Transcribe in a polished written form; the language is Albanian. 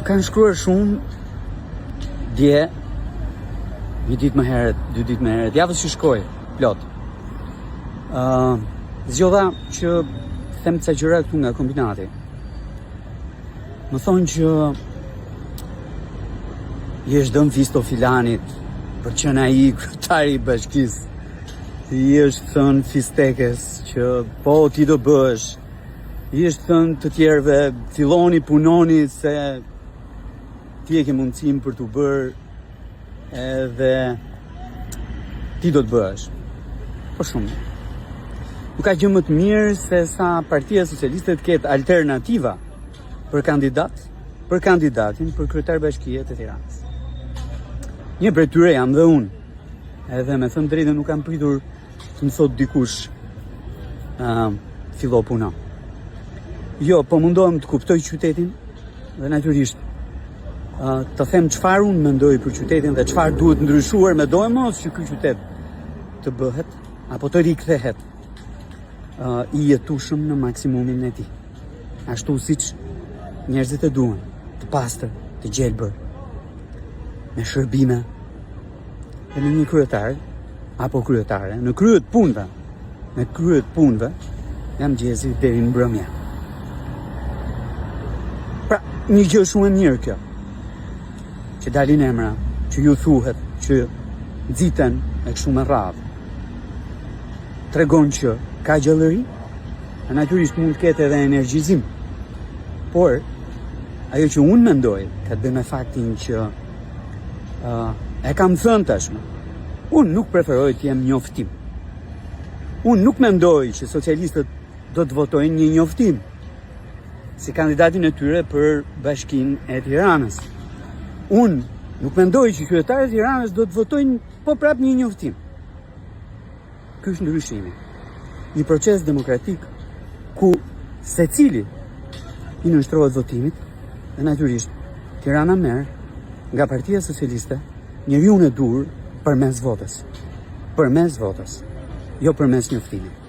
Kanë shkruar shumë dje, një ditë më herët, 2 ditë më herët, javës që shkoj, plot. Zgjodha që them ca gjëra këtu nga kombinati. Më thonë që i është dëmë fisto filanit për që na i kryetari i bashkisë. I është thënë fistekes që po ti do bësh. I është thënë të tjerëve filloni punoni se ti e ke mundësim për të bërë edhe ti do të bësh. Po shumë. Nuk ka gjë më të mirë se sa Partia Socialiste të ketë alternativa për kandidatin për kryetar bashkie të Tiranës. Një prej tyre jam dhe unë. Edhe me thënë drejtën nuk kam pritur të më thot dikush fillo puna. Jo, po mundohem të kuptoj qytetin dhe natyrisht të them çfarë unë mendoj për qytetin dhe çfarë duhet ndryshuar me dojë mos që ky qytet të bëhet apo të rikthehet i jetueshëm në maksimumin e tij. Ashtu siç njerëzit e duan, të pastër, të gjelbër, me shërbime dhe me një kryetar apo kryetare në kryet punëve jam gjezi deri në mbrëmje. Pra, një gjë shumë e mirë kjo, që dalin emra, që ju thuhet, që nxiten e kështu me radhë. Tregon që ka gjallëri, e natyrisht mund të ketë edhe energjizim. Por, ajo që unë mendoj, ka të bëjë me faktin që e kam thënë tashmë, unë nuk preferoj të jem njoftim. Unë nuk mendoj që socialistët do të votojnë një njoftim si kandidatin e tyre për bashkinë e Tiranës. Unë nuk mendoj që qytetarët e Tiranës do të votojnë po prap një njoftim. Ky është ndryshimi. Një proces demokratik ku secili i nënshtrohet votimit dhe natyrisht Tirana merr nga Partia Socialiste njeriu e dur përmes votës. Përmes votës, jo përmes njoftimit.